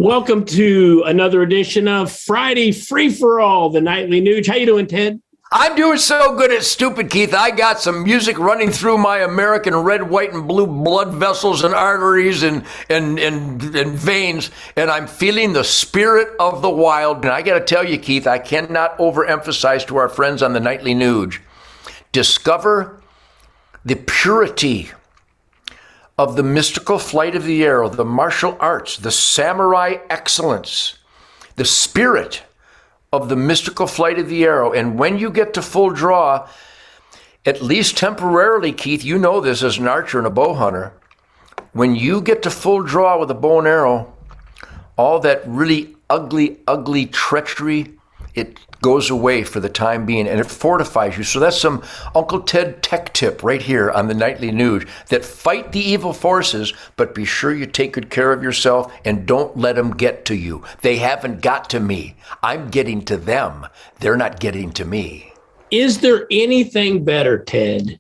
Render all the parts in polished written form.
Welcome to another edition of Friday Free for All, the nightly news. How you doing, Ted? I'm doing so good at stupid, Keith. I got some music running through my American red, white, and blue blood vessels and arteries and veins, and I'm feeling the spirit of the wild. And I got to tell you, Keith, I cannot overemphasize to our friends on the nightly news. Discover the purity of the mystical flight of the arrow, the martial arts, the samurai excellence, the spirit of the mystical flight of the arrow. And when you get to full draw, at least temporarily, Keith, you know this as an archer and a bow hunter, when you get to full draw with a bow and arrow, all that really ugly treachery, it goes away for the time being, and it fortifies you. So that's some Uncle Ted tech tip right here on the nightly news, that fight the evil forces, but be sure you take good care of yourself and don't let them get to you. They haven't got to me. I'm getting to them. They're not getting to me. Is there anything better, Ted,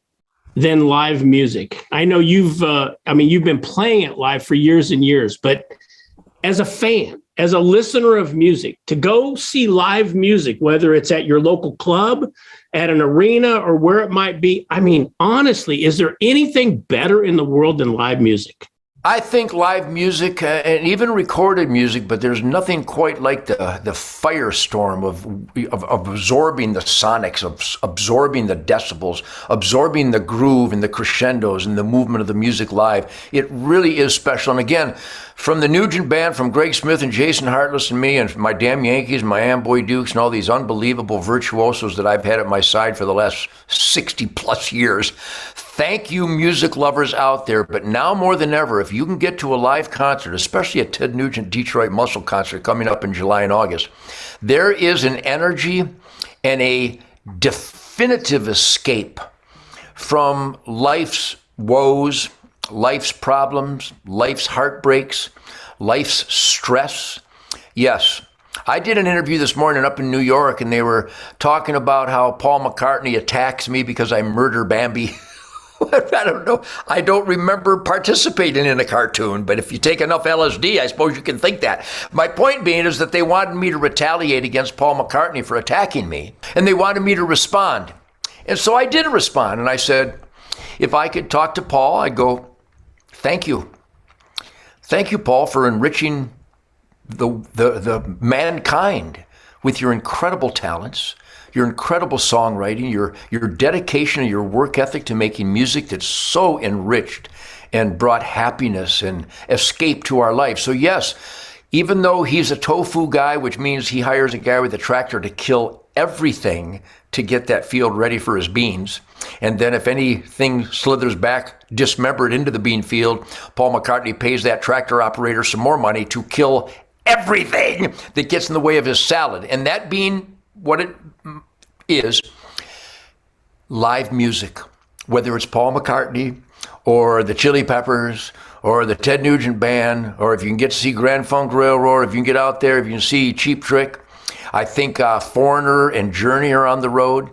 than live music? I know you've been playing it live for years and years, but as a fan, as a listener of music, to go see live music, whether it's at your local club, at an arena, or where it might be, I mean, honestly, is there anything better in the world than live music? I think live music and even recorded music, but there's nothing quite like the firestorm of absorbing the sonics, of absorbing the decibels, absorbing the groove and the crescendos and the movement of the music live. It really is special. And again, from the Nugent Band, from Greg Smith and Jason Hartless and me, and my damn Yankees, my Amboy Dukes, and all these unbelievable virtuosos that I've had at my side for the last 60 plus years. Thank you, music lovers out there. But now more than ever, if you can get to a live concert, especially a Ted Nugent Detroit Muscle concert coming up in July and August, there is an energy and a definitive escape from life's woes, life's problems, life's heartbreaks, life's stress. Yes. I did an interview this morning up in New York, and they were talking about how Paul McCartney attacks me because I murder Bambi. I don't know. I don't remember participating in a cartoon, but if you take enough LSD, I suppose you can think that. My point being is that they wanted me to retaliate against Paul McCartney for attacking me, and they wanted me to respond. And so I did respond, and I said, if I could talk to Paul, I'd go, thank you. Thank you, Paul, for enriching the mankind with your incredible talents, your incredible songwriting, your dedication and your work ethic to making music that's so enriched and brought happiness and escape to our life. So yes, even though he's a tofu guy, which means he hires a guy with a tractor to kill everything to get that field ready for his beans, and then if anything slithers back dismembered into the bean field, Paul McCartney pays that tractor operator some more money to kill everything that gets in the way of his salad. And that being what it is, live music, whether it's Paul McCartney or the Chili Peppers or the Ted Nugent Band, or if you can get to see Grand Funk Railroad, if you can get out there, if you can see Cheap Trick, I think Foreigner and Journey are on the road.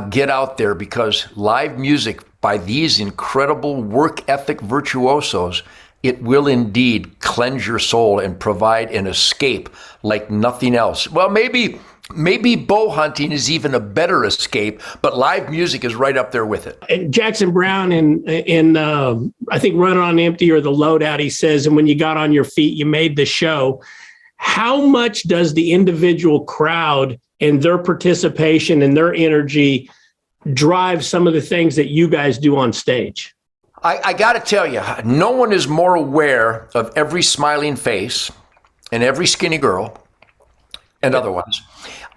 Get out there, because live music by these incredible work ethic virtuosos, it will indeed cleanse your soul and provide an escape like nothing else. Well, maybe bow hunting is even a better escape, but live music is right up there with it. And Jackson Browne in I think Running on Empty or The Loadout, he says, and when you got on your feet, you made the show. How much does the individual crowd and their participation and their energy drive some of the things that you guys do on stage? I got to tell you, no one is more aware of every smiling face and every skinny girl and otherwise.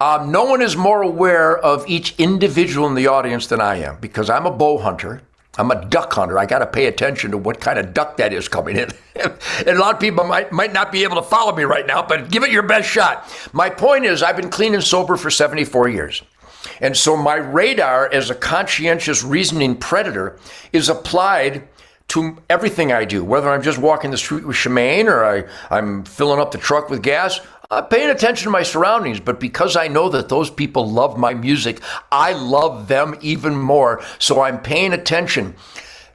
No one is more aware of each individual in the audience than I am, because I'm a bow hunter. I'm a duck hunter. I got to pay attention to what kind of duck that is coming in. And a lot of people might not be able to follow me right now, but give it your best shot. My point is, I've been clean and sober for 74 years. And so my radar as a conscientious reasoning predator is applied to everything I do, whether I'm just walking the street with Shemaine or I'm filling up the truck with gas. I'm paying attention to my surroundings, but because I know that those people love my music, I love them even more. So I'm paying attention.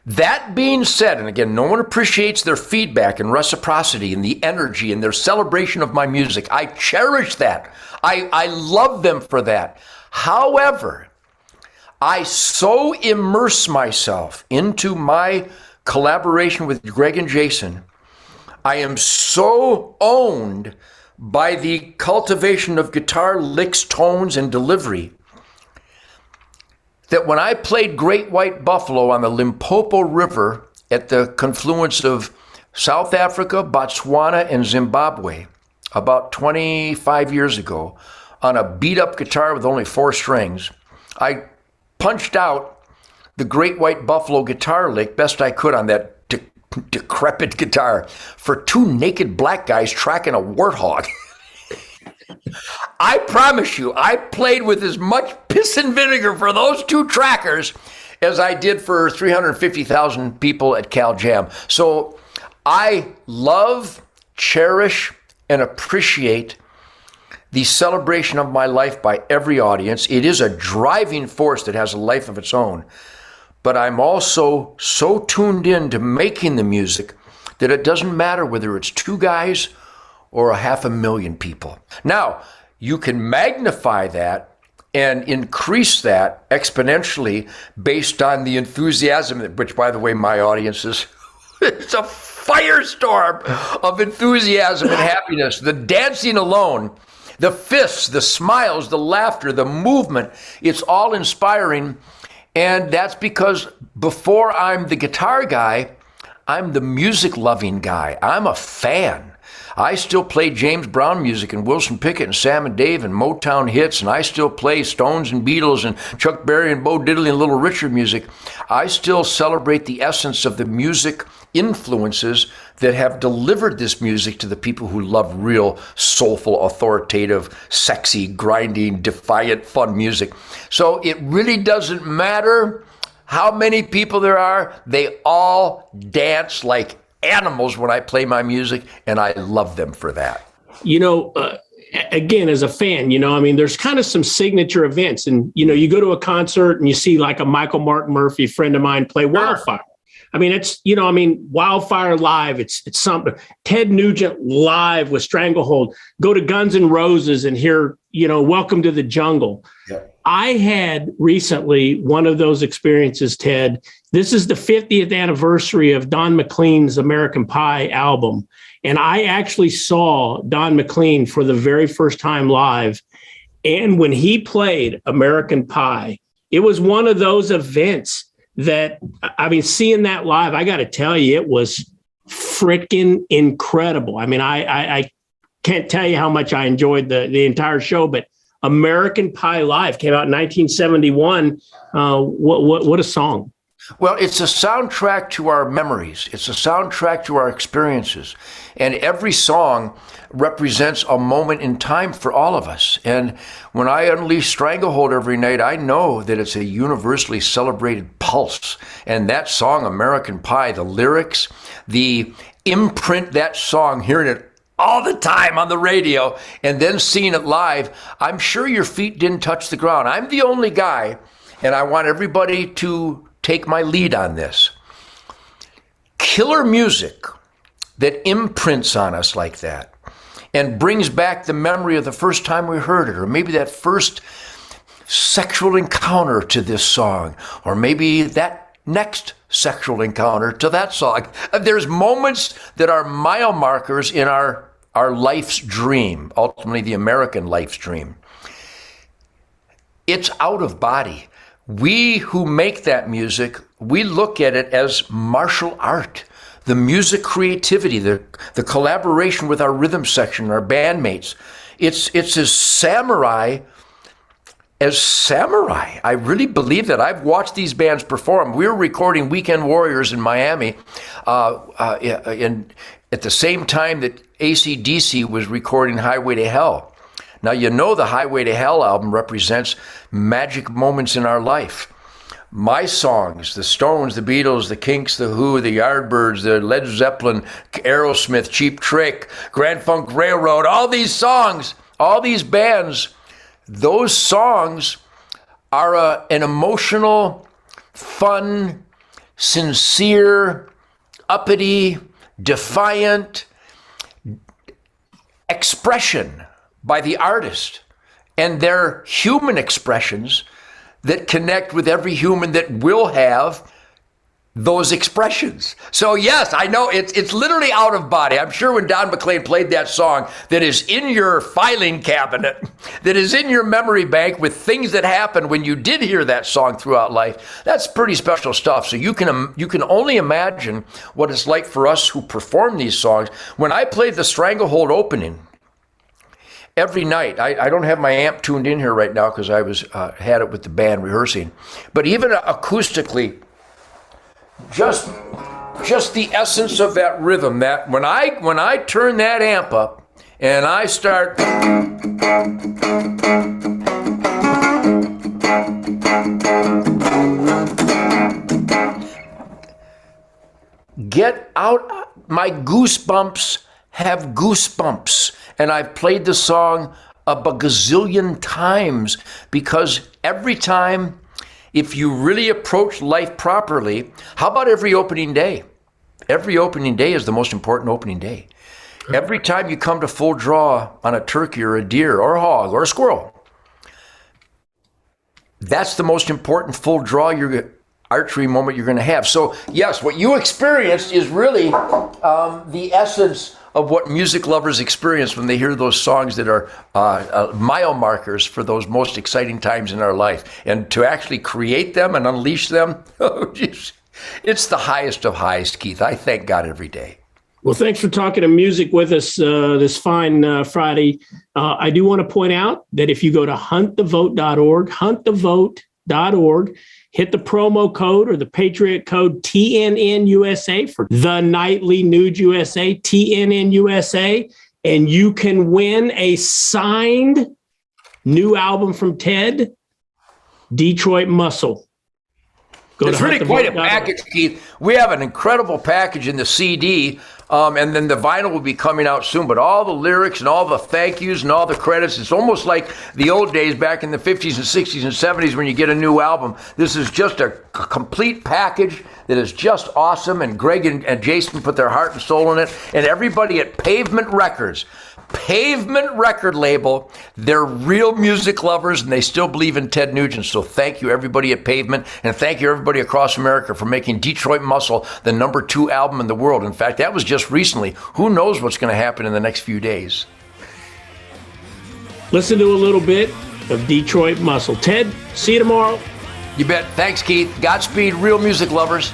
That being said, and again, no one appreciates their feedback and reciprocity and the energy and their celebration of my music. I cherish that. I love them for that. However, I so immerse myself into my collaboration with Greg and Jason. I am so owned by the cultivation of guitar licks, tones, and delivery that when I played Great White Buffalo on the Limpopo River at the confluence of South Africa, Botswana, and Zimbabwe about 25 years ago on a beat-up guitar with only 4 strings, I punched out the Great White Buffalo guitar lick best I could on that decrepit guitar for 2 naked black guys tracking a warthog. I promise you, I played with as much piss and vinegar for those 2 trackers as I did for 350,000 people at Cal Jam. So I love, cherish, and appreciate the celebration of my life by every audience. It is a driving force that has a life of its own. But I'm also so tuned in to making the music that it doesn't matter whether it's 2 guys or 500,000 people. Now, you can magnify that and increase that exponentially based on the enthusiasm, which, by the way, my audience is, it's a firestorm of enthusiasm and happiness. The dancing alone, the fists, the smiles, the laughter, the movement, it's all inspiring. And that's because before I'm the guitar guy, I'm the music-loving guy. I'm a fan. I still play James Brown music and Wilson Pickett and Sam and Dave and Motown hits, and I still play Stones and Beatles and Chuck Berry and Bo Diddley and Little Richard music. I still celebrate the essence of the music influences that have delivered this music to the people who love real, soulful, authoritative, sexy, grinding, defiant, fun music. So it really doesn't matter how many people there are. They all dance like animals when I play my music, and I love them for that. Again, as a fan, there's kind of some signature events, and, you go to a concert and you see like a Michael Martin Murphy friend of mine play Wildfire. It's, Wildfire live, it's something. Ted Nugent live with Stranglehold. Go to Guns N' Roses and hear, Welcome to the Jungle. Yeah. I had recently one of those experiences, Ted. This is the 50th anniversary of Don McLean's American Pie album. And I actually saw Don McLean for the very first time live. And when he played American Pie, it was one of those events that, seeing that live, I got to tell you, it was freaking incredible. I can't tell you how much I enjoyed the entire show, but American Pie Live came out in 1971. What a song. Well, it's a soundtrack to our memories. It's a soundtrack to our experiences. And every song represents a moment in time for all of us. And when I unleash Stranglehold every night, I know that it's a universally celebrated pulse. And that song, American Pie, the lyrics, the imprint that song, hearing it all the time on the radio, and then seeing it live, I'm sure your feet didn't touch the ground. I'm the only guy, and I want everybody to take my lead on this. Killer music that imprints on us like that and brings back the memory of the first time we heard it, or maybe that first sexual encounter to this song, or maybe that next sexual encounter to that song. There's moments that are mile markers in our life's dream, ultimately the American life's dream. It's out of body. We who make that music, we look at it as martial art. The music creativity, the collaboration with our rhythm section, our bandmates. It's as samurai as samurai. I really believe that. I've watched these bands perform. We were recording Weekend Warriors in Miami at the same time that AC/DC was recording Highway to Hell. Now, the Highway to Hell album represents magic moments in our life. My songs, the Stones, the Beatles, the Kinks, the Who, the Yardbirds, the Led Zeppelin, Aerosmith, Cheap Trick, Grand Funk Railroad, all these songs, all these bands, those songs are an emotional, fun, sincere, uppity, defiant expression by the artist, and their human expressions that connect with every human that will have those expressions. So yes, I know it's literally out of body. I'm sure when Don McLean played that song that is in your filing cabinet, that is in your memory bank with things that happened when you did hear that song throughout life, that's pretty special stuff. So you can only imagine what it's like for us who perform these songs. When I played the Stranglehold opening, every night, I don't have my amp tuned in here right now because I had it with the band rehearsing, but even acoustically, just the essence of that rhythm, that when I turn that amp up and I start get out, my goosebumps have goosebumps. And I've played the song a gazillion times because every time, if you really approach life properly, how about every opening day? Every opening day is the most important opening day. Every time you come to full draw on a turkey or a deer or a hog or a squirrel, that's the most important full draw archery moment you're going to have. So yes, what you experienced is really the essence of what music lovers experience when they hear those songs that are mile markers for those most exciting times in our life. And to actually create them and unleash them, oh, geez, it's the highest of highs, Keith. I thank God every day. Well, thanks for talking to music with us this fine Friday. I do want to point out that if you go to huntthevote.org, hit the promo code or the Patriot code TNNUSA for the Nightly Nude USA, TNNUSA, and you can win a signed new album from Ted, Detroit Muscle. It's really quite a package, Keith. We have an incredible package in the CD, and then the vinyl will be coming out soon. But all the lyrics and all the thank yous and all the credits, it's almost like the old days back in the 50s and 60s and 70s when you get a new album. This is just a complete package that is just awesome, and Greg and Jason put their heart and soul in it. And everybody at Pavement record label, they're real music lovers and they still believe in Ted Nugent. So thank you everybody at Pavement, and thank you everybody across America for making Detroit Muscle the #2 album in the world. In fact, that was just recently. Who knows what's going to happen in the next few days? Listen to a little bit of Detroit Muscle. Ted, see you tomorrow. You bet. Thanks, Keith. Godspeed, real music lovers.